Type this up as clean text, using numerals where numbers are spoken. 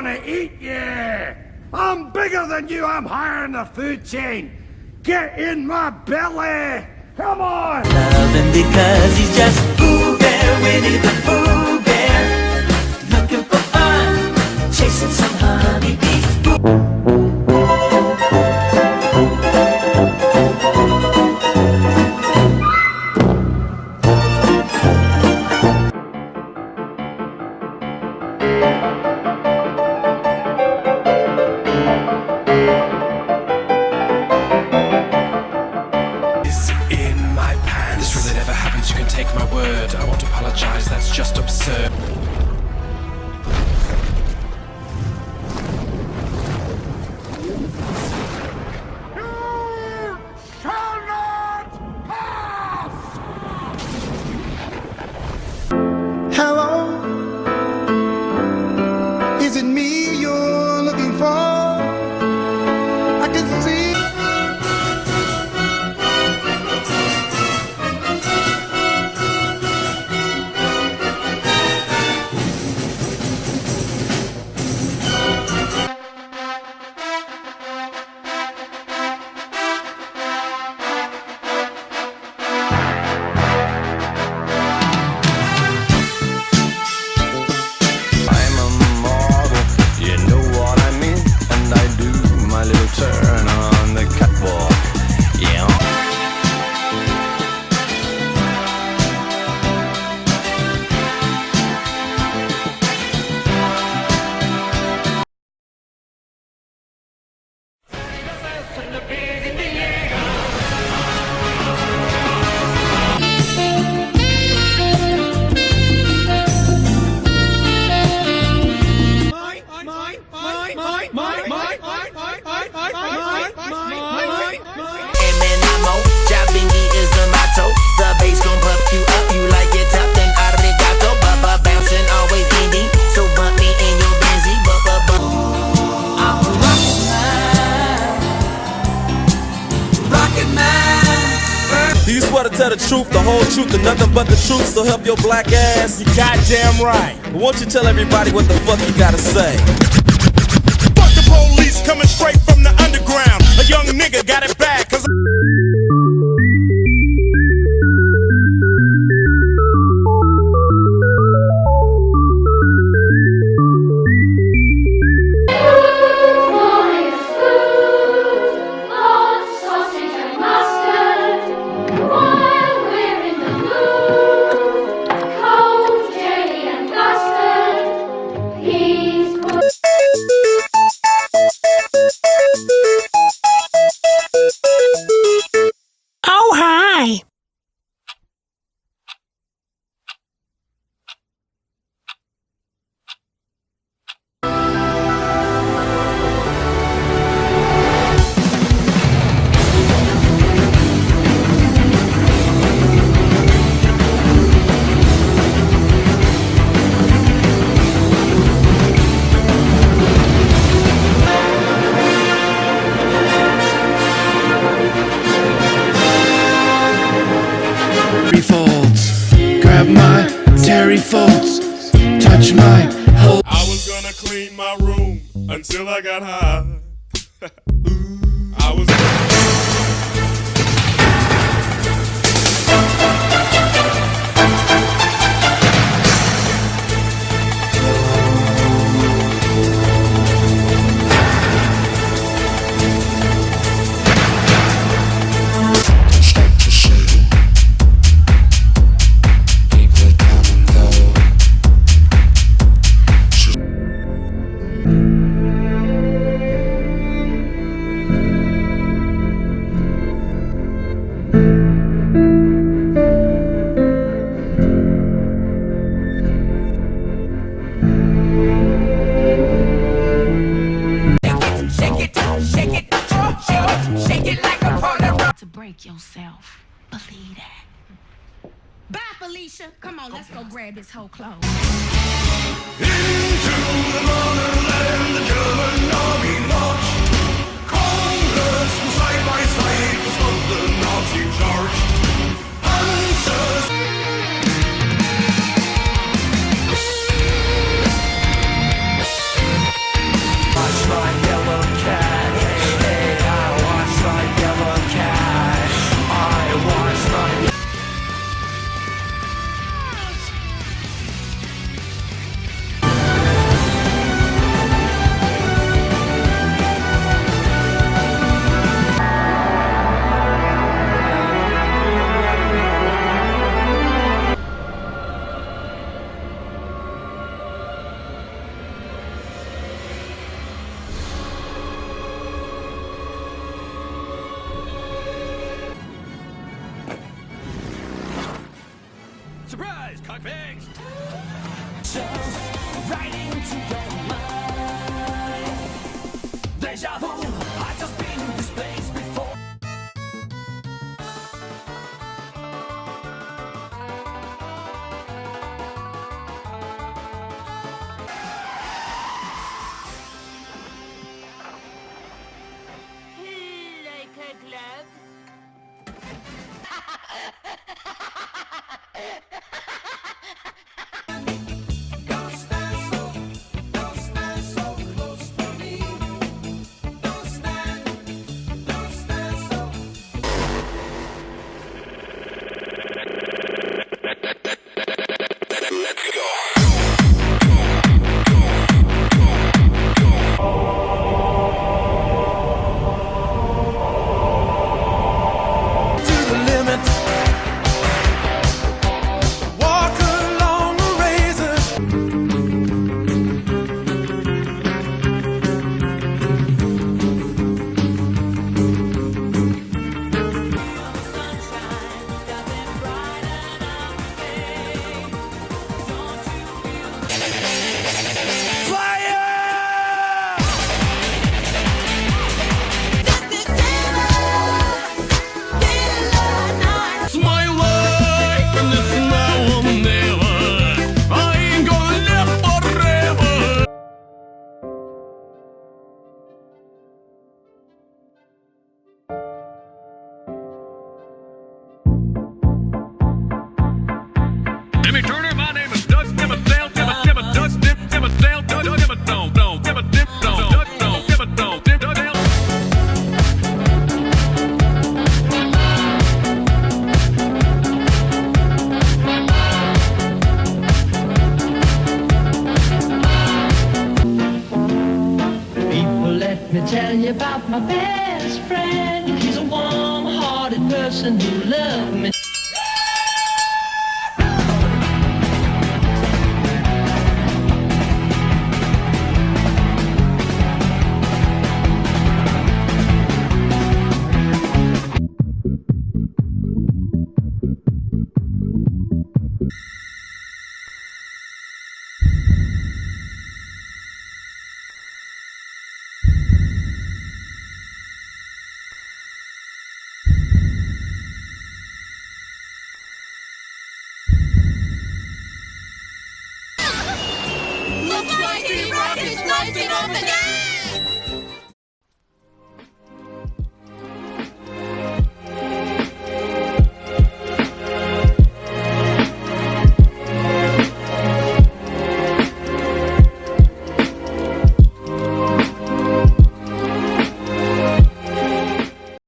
gonna eat you! I'm bigger than you, I'm higher in the food chain! Get in my belly! Come on! Love him because he's just Pooh Bear, Winnie the Pooh Bear. Looking for fun, chasing some honeybees. I won't apologize, that's just absurd. You shall not pass! Hello? Is it me you're looking for? I can see. Turn on the catwalk, yeah. Do you swear to tell the truth, the whole truth, and nothing but the truth, so help your black ass? You goddamn right! Won't you tell everybody what the fuck you gotta say? Fuck the police coming straight from the underground. A young nigga got it bad cause Grab my terry folds, touch my whole. I was gonna clean my room until I got high. I was yourself. Believe that. Bye, Felicia. Come on, let's go grab this whole clothes. Into the motherland, the German army marched. Congress side by side to stop the Nazi charge. Answers. Right into your mind. Deja vu, I just been in this place before. Like a glove. Don't stand so close to me. Don't stand so. To the limit. Walk along the razor. Sunshine doesn't brighten up the day. Don't you feel Fire! It's my life and it's now or never. I ain't gonna live forever. Jimmy Turner, my name is Doug Dimmadale, Dimmadale, Doug Dimmadale, Doug Dimmadale, Dimmadale, Dimmadale, Dimmadale, Dimmadale. People, let me tell you about my best friend. He's a warm-hearted person who loves me. Looks like he rocked his knifing on the